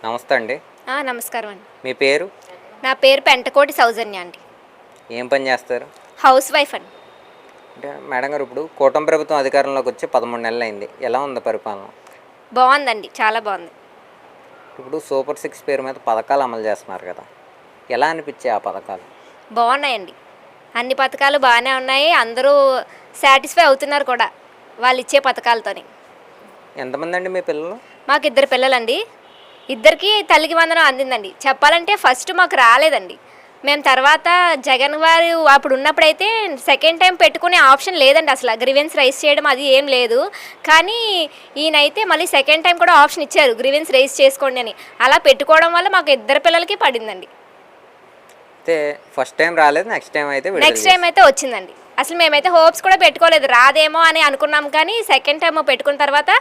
నమస్తే అండి. నమస్కారం అండి. మీ పేరు? నా పేరు పెంటకోటి సౌజన్య అండి. ఏం పని చేస్తారు? హౌస్ వైఫ్ అండి. అంటే మేడం గారు, ఇప్పుడు కూటమి ప్రభుత్వం అధికారంలోకి వచ్చి 13 నెలలైంది. ఎలా ఉంది పరిపాలన? బాగుందండి, చాలా బాగుంది. ఇప్పుడు సూపర్ సిక్స్ పేరు మీద పథకాలు అమలు చేస్తున్నారు కదా, ఎలా అనిపించాయి ఆ పథకాలు? బాగున్నాయండి, అన్ని పథకాలు బాగానే ఉన్నాయి. అందరూ సాటిస్ఫై అవుతున్నారు కూడా వాళ్ళు ఇచ్చే పథకాలతోని. ఎంతమంది అండి మీ పిల్లలు? మాకు 2 పిల్లలండి. ఇద్దరికి తల్లికి వందనం అందిందండి. చెప్పాలంటే ఫస్ట్ మాకు రాలేదండి. మేము తర్వాత జగన్ వారు అప్పుడు ఉన్నప్పుడైతే సెకండ్ టైం పెట్టుకునే ఆప్షన్ లేదండి. అసలు గ్రీవెన్స్ రైజ్ చేయడం అది ఏం లేదు. కానీ ఈయనైతే మళ్ళీ సెకండ్ టైం కూడా ఆప్షన్ ఇచ్చారు, గ్రీవెన్స్ రైజ్ చేసుకోండి అని. అలా పెట్టుకోవడం వల్ల మాకు 2 పిల్లలకి పడిందండి. అయితే ఫస్ట్ టైం రాలేదు, నెక్స్ట్ టైం అయితే వచ్చిందండి. అసలు మేమైతే హోప్స్ కూడా పెట్టుకోలేదు, రాదేమో అని అనుకున్నాం. కానీ సెకండ్ టైం పెట్టుకున్న తర్వాత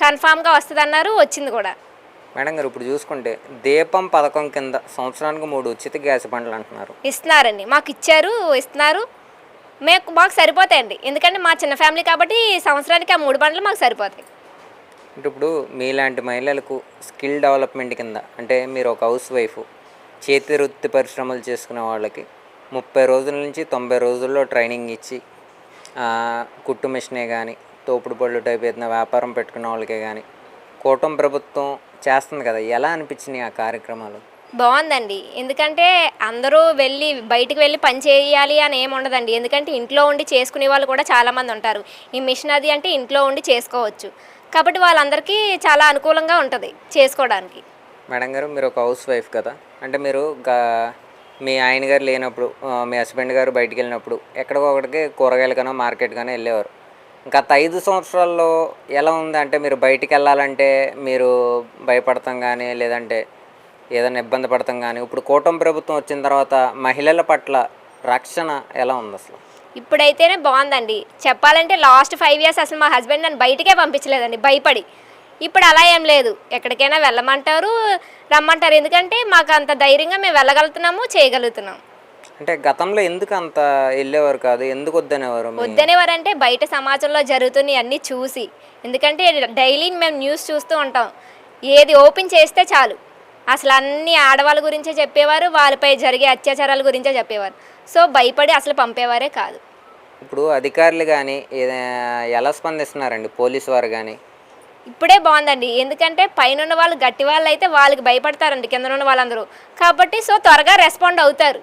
కన్ఫామ్గా వస్తుంది అన్నారు, వచ్చింది కూడా. మేడం గారు, ఇప్పుడు చూసుకుంటే దీపం పథకం కింద సంవత్సరానికి 3 ఉచిత గ్యాస్ బండ్లు అంటున్నారు. ఇస్తున్నారండి, మాకు ఇస్తున్నారు. మాకు సరిపోతాయండి, ఎందుకంటే మా చిన్న ఫ్యామిలీ కాబట్టి సంవత్సరానికి ఆ 3 బండ్లు మాకు సరిపోతాయి. అంటే ఇప్పుడు మీలాంటి మహిళలకు స్కిల్ డెవలప్మెంట్ కింద, అంటే మీరు ఒక హౌస్ వైఫ్, చేతి వృత్తి పరిశ్రమలు చేసుకునే వాళ్ళకి 30 రోజుల నుంచి 90 రోజుల్లో ట్రైనింగ్ ఇచ్చి కుట్టు మిషనే కానీ, తోపుడు పళ్ళు టైప్ ఏదైనా వ్యాపారం పెట్టుకునే వాళ్ళకే కానీ కూటమి ప్రభుత్వం చేస్తుంది కదా, ఎలా అనిపించినాయి ఆ కార్యక్రమాలు? బాగుందండి, ఎందుకంటే అందరూ బయటికి వెళ్ళి పని చేయాలి అని ఏమి ఉండదండి. ఎందుకంటే ఇంట్లో ఉండి చేసుకునే వాళ్ళు కూడా చాలామంది ఉంటారు. ఈ మిషన్ అది అంటే ఇంట్లో ఉండి చేసుకోవచ్చు కాబట్టి వాళ్ళందరికీ చాలా అనుకూలంగా ఉంటుంది చేసుకోవడానికి. మేడం గారు, మీరు ఒక హౌస్ వైఫ్ కదా, అంటే మీరు మీ ఆయన గారు లేనప్పుడు, మీ హస్బెండ్ గారు బయటికి వెళ్ళినప్పుడు ఎక్కడికో ఒకటికి కూరగాయలకనో మార్కెట్గానో వెళ్ళేవారు. గత 5 సంవత్సరాల్లో ఎలా ఉంది? అంటే మీరు బయటికి వెళ్ళాలంటే మీరు భయపడతాం కానీ, లేదంటే ఏదైనా ఇబ్బంది పడతాం కానీ, ఇప్పుడు కూటమి ప్రభుత్వం వచ్చిన తర్వాత మహిళల పట్ల రక్షణ ఎలా ఉంది అసలు? ఇప్పుడైతేనే బాగుందండి. చెప్పాలంటే లాస్ట్ 5 ఇయర్స్ అసలు మా హస్బెండ్ నన్ను బయటికే పంపించలేదండి, భయపడి. ఇప్పుడు అలా ఏం లేదు, ఎక్కడికైనా వెళ్ళమంటారు, రమ్మంటారు. ఎందుకంటే మాకు అంత ధైర్యంగా మేము వెళ్ళగలుగుతున్నాము, చేయగలుగుతున్నాం. అంటే గతంలో ఎందుకు అంత వెళ్ళేవారు కాదు, ఎందుకు వద్దనేవారు? వద్దనేవారంటే బయట సమాజంలో జరుగుతున్నాయి అన్నీ చూసి. ఎందుకంటే డైలీ మేము న్యూస్ చూస్తూ ఉంటాం, ఏది ఓపెన్ చేస్తే చాలు అసలు అన్ని ఆడవాళ్ళ గురించే చెప్పేవారు, వాళ్ళపై జరిగే అత్యాచారాల గురించే చెప్పేవారు. సో భయపడి అసలు పంపేవారే కాదు. ఇప్పుడు అధికారులు కానీ ఎలా స్పందిస్తున్నారండి, పోలీసు వారు కానీ? ఇప్పుడే బాగుందండి, ఎందుకంటే పైన ఉన్న వాళ్ళు గట్టి వాళ్ళు అయితే వాళ్ళకి భయపడతారండి, కింద ఉన్న వాళ్ళందరూ. కాబట్టి సో త్వరగా రెస్పాండ్ అవుతారు.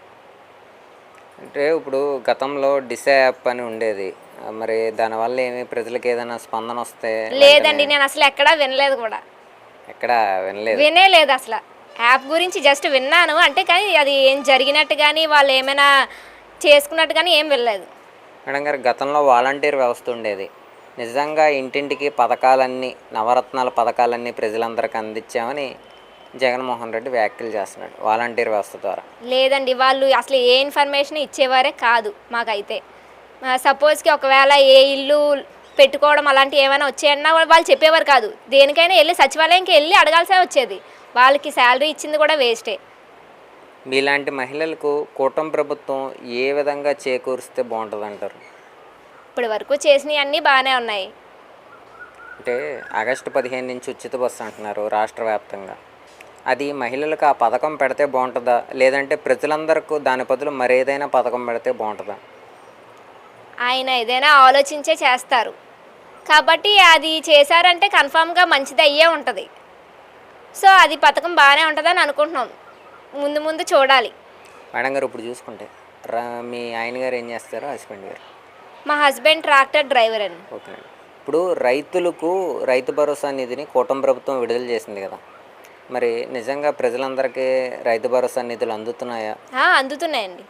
అంటే ఇప్పుడు గతంలో దిశ యాప్ అని ఉండేది, మరి దానివల్ల ఏమి ప్రజలకు ఏదైనా స్పందన వస్తే? లేదండి, నేను అసలు ఎక్కడా వినలేదు కూడా. వినేలేదు అసలు. యాప్ గురించి జస్ట్ విన్నాను అంటే, కానీ అది ఏం జరిగినట్టు కానీ వాళ్ళు ఏమైనా చేసుకున్నట్టు కానీ ఏం వినలేదు. మేడం గారు, గతంలో వాలంటీర్ వ్యవస్థ ఉండేది. నిజంగా ఇంటింటికి పథకాలన్నీ, నవరత్నాల పథకాలన్నీ ప్రజలందరికీ అందించామని జగన్మోహన్ రెడ్డి వ్యాఖ్యలు చేస్తున్నాడు వాలంటీర్ వ్యవస్థ ద్వారా. లేదండి, వాళ్ళు అసలు ఏ ఇన్ఫర్మేషన్ ఇచ్చేవారే కాదు మాకైతే. సపోజ్కి ఒకవేళ ఏ ఇల్లు పెట్టుకోవడం అలాంటివి ఏమైనా వచ్చాయన్నా వాళ్ళు చెప్పేవారు కాదు. దేనికైనా వెళ్ళి సచివాలయంకి వెళ్ళి అడగాల్సే వచ్చేది. వాళ్ళకి శాలరీ ఇచ్చింది కూడా వేస్టే. మీలాంటి మహిళలకు కూటమి ప్రభుత్వం ఏ విధంగా చేకూరిస్తే బాగుంటుంది అంటారు? ఇప్పటి వరకు చేసినవి అన్నీ బాగానే ఉన్నాయి. అంటే ఆగస్టు 15 నుంచి ఉచిత బస్సు అంటున్నారు రాష్ట్ర వ్యాప్తంగా. అది మహిళలకు ఆ పథకం పెడితే బాగుంటుందా, లేదంటే ప్రజలందరికీ దాని బదులు మరేదైనా పథకం పెడితే బాగుంటుందా? ఆయన ఏదైనా ఆలోచించే చేస్తారు కాబట్టి అది చేశారంటే కన్ఫామ్గా మంచిది అయ్యే ఉంటుంది. సో అది పథకం బాగానే ఉంటుందని అనుకుంటున్నాం, ముందు ముందు చూడాలి. మేడం గారు, ఇప్పుడు చూసుకుంటే మీ ఆయన గారు ఏం చేస్తారు, హస్బెండ్ గారు? మా హస్బెండ్ ట్రాక్టర్ డ్రైవర్ అండి. ఓకే అండి. ఇప్పుడు రైతులకు రైతు భరోసా నిధిని కూటమి ప్రభుత్వం విడుదల చేసింది కదా, మరి నిజంగా ప్రజలందరికీ రైతు భరోసా నిధులు అందుతున్నాయా? అందుతున్నాయండి.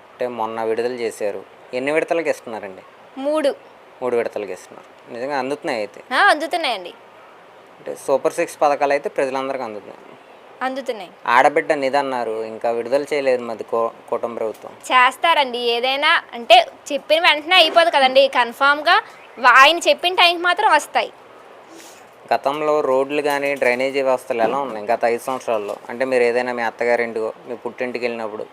అంటే మొన్న విడుదల చేశారు, ఎన్ని విడతలకు ఇస్తున్నారండి? 3 విడతలకు ఇస్తున్నారు. నిజంగా అందుతున్నాయి అయితే? అందుతున్నాయండి. అంటే సూపర్ 6 పథకాలు అయితే ప్రజలందరికీ అందుతున్నాయి. ఆడబిడ్డ నిధి అన్నారు, ఇంకా విడుదల చేయలేదు మరి కూటమి ప్రభుత్వం. చేస్తారండి, ఏదైనా అంటే చెప్పిన వెంటనే అయిపోదు కదండి, కన్ఫామ్గా ఆయన చెప్పిన టైంకి మాత్రం వస్తాయి. గతంలో రోడ్లు కానీ డ్రైనేజీ వ్యవస్థలు ఎలా ఉన్నాయి గత 5 సంవత్సరాల్లో? అంటే మీరు ఏదైనా మీ అత్తగారింటికో మీ పుట్టింటికి వెళ్ళినప్పుడు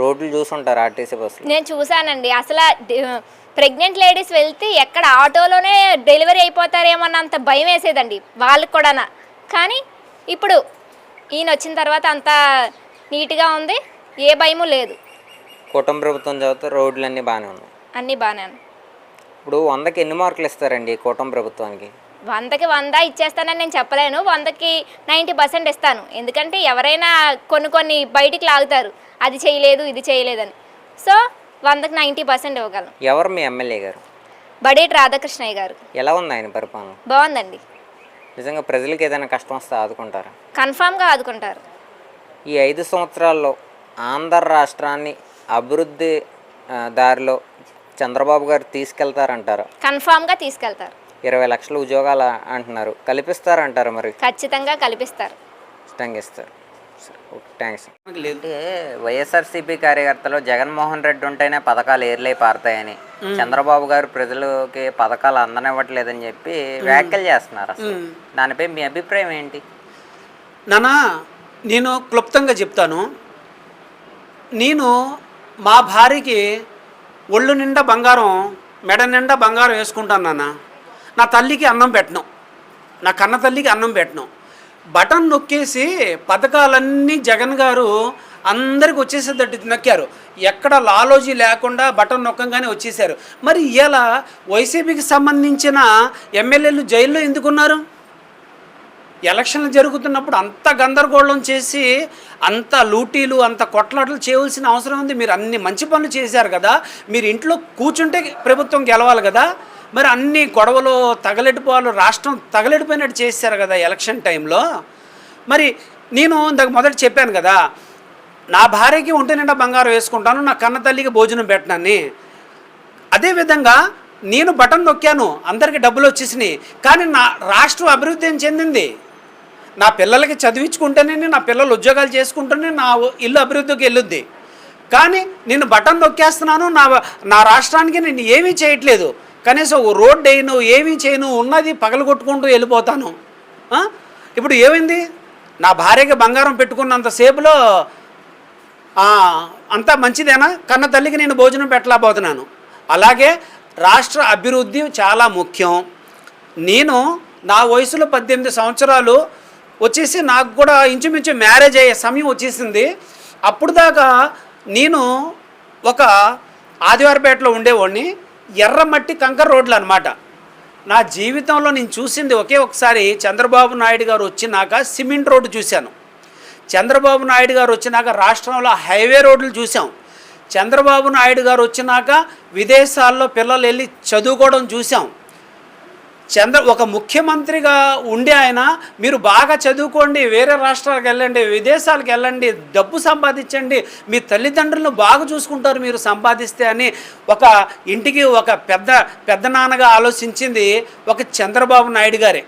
రోడ్లు చూసుంటారు, ఆర్టీసీ బస్సులు. నేను చూశానండి, అసలు ప్రెగ్నెంట్ లేడీస్ వెళ్తే ఎక్కడ ఆటోలోనే డెలివరీ అయిపోతారేమో అన్నంత భయం వేసేదండి వాళ్ళకి కూడా. కానీ ఇప్పుడు ఈయన వచ్చిన తర్వాత అంతా నీట్గా ఉంది, ఏ భయము లేదు, కూటమి ప్రభుత్వం చదివితే రోడ్లన్నీ బాగానే ఉన్నాయి. అన్నీ బాగానే ఉన్నాయి. ఇప్పుడు 100కి ఎన్ని మార్కులు ఇస్తారండి ఈ కూటమి ప్రభుత్వానికి? 100కి 100 ఇచ్చేస్తానని నేను చెప్పలేను, 100కి 90% ఇస్తాను. ఎందుకంటే ఎవరైనా కొన్ని బయటికి లాగుతారు, అది చేయలేదు ఇది చేయలేదని. సో 100కి 90% ఇవ్వగలను. ఎవరు మీ ఎమ్మెల్యే గారు? బడేటి రాధాకృష్ణయ్య గారు. ఎలా ఉంది ఆయన పరిపాలన? బాగుందండి. నిజంగా ప్రజలకు ఏదైనా కష్టం వస్తే ఆదుకుంటారా? కన్ఫామ్గా ఆదుకుంటారు. ఈ 5 సంవత్సరాల్లో ఆంధ్ర రాష్ట్రాన్ని అభివృద్ధి దారిలో చంద్రబాబు గారు తీసుకెళ్తారంటారా? కన్ఫామ్గా తీసుకెళ్తారు. 20 లక్షల ఉద్యోగాలు అంటున్నారు, కల్పిస్తారంటారు? మరి ఖచ్చితంగా కల్పిస్తారు. ఖచ్చితంగా ఇస్తారు. థ్యాంక్స్. అంటే వైఎస్ఆర్సీపీ కార్యకర్తలు జగన్మోహన్ రెడ్డి ఉంటేనే పథకాలు ఏర్లై పారుతాయని, చంద్రబాబు గారు ప్రజలకి పథకాలు అందనివ్వట్లేదని చెప్పి వ్యాఖ్యలు చేస్తున్నారు. అసలు దానిపై మీ అభిప్రాయం ఏంటి? నానా, నేను క్లుప్తంగా చెప్తాను. నేను మా భార్యకి ఒళ్ళు నిండా బంగారం, మెడ నిండా బంగారం వేసుకుంటాను నాన్న. నా తల్లికి అన్నం పెట్టను, నా కన్న తల్లికి అన్నం పెట్టను. బటన్ నొక్కేసి పథకాలన్నీ జగన్ గారు అందరికి వచ్చేసేటట్టు నొక్కారు. ఎక్కడ లాలోజీ లేకుండా బటన్ నొక్కగానే వచ్చేసారు. మరి ఇలా వైసీపీకి సంబంధించిన ఎమ్మెల్యేలు జైల్లో ఎందుకున్నారు? ఎలక్షన్లు జరుగుతున్నప్పుడు అంత గందరగోళం చేసి అంత లూటీలు అంత కొట్లాటలు చేయవలసిన అవసరం ఉంది. మీరు అన్ని మంచి పనులు చేశారు కదా, మీరు ఇంట్లో కూర్చుంటే ప్రభుత్వం గెలవాలి కదా. మరి అన్ని గొడవలు తగలెడిపోవాలి, రాష్ట్రం తగలెడిపోయినట్టు చేశారు కదా ఎలక్షన్ టైంలో. మరి నేను ఇందాక మొదట చెప్పాను కదా, నా భార్యకి ఒంటి నిండా బంగారం వేసుకుంటాను, నా కన్న తల్లికి భోజనం పెట్టనని. అదేవిధంగా నేను బటన్ నొక్కాను, అందరికీ డబ్బులు వచ్చేసినాయి. కానీ నా రాష్ట్రం అభివృద్ధి ఏం చెందింది? నా పిల్లలకి చదివించుకుంటేనే, నా పిల్లలు ఉద్యోగాలు చేసుకుంటేనే నా ఇల్లు అభివృద్ధికి వెళ్ళుద్ది. కానీ నేను బటన్ నొక్కేస్తున్నాను, నా రాష్ట్రానికి నేను ఏమీ చేయట్లేదు. కనీసం రోడ్డు వేయను, ఏమీ చేయను, ఉన్నది పగలగొట్టుకుంటూ వెళ్ళిపోతాను. ఇప్పుడు ఏమైంది? నా భార్యకి బంగారం పెట్టుకున్నంతసేపులో అంతా మంచిదేనా? కన్న తల్లికి నేను భోజనం పెట్టలేకపోతున్నాను. అలాగే రాష్ట్ర అభివృద్ధి చాలా ముఖ్యం. నేను నా వయసులో 18 సంవత్సరాలు వచ్చేసి నాకు కూడా ఇంచుమించు మ్యారేజ్ అయ్యే సమయం వచ్చేసింది. అప్పుడు దాకా నేను ఒక ఆదివారపేటలో ఉండేవాడిని. ఎర్రమట్టి కంకర రోడ్లు అనమాట. నా జీవితంలో నేను చూసింది ఒకే ఒకసారి చంద్రబాబు నాయుడు గారు వచ్చినాక సిమెంట్ రోడ్డు చూశాను. చంద్రబాబు నాయుడు గారు వచ్చినాక రాష్ట్రంలో హైవే రోడ్లు చూసాం. చంద్రబాబు నాయుడు గారు వచ్చినాక విదేశాల్లో పిల్లలు వెళ్ళి చదువుకోవడం చూసాం. ఒక ముఖ్యమంత్రిగా ఉండి ఆయన, మీరు బాగా చదువుకోండి, వేరే రాష్ట్రాలకు వెళ్ళండి, విదేశాలకు వెళ్ళండి, డబ్బు సంపాదించండి, మీ తల్లిదండ్రులను బాగా చూసుకుంటారు మీరు సంపాదిస్తే అని ఒక ఇంటికి ఒక పెద్ద నాన్నగా ఆలోచించింది ఒక చంద్రబాబు నాయుడు గారే.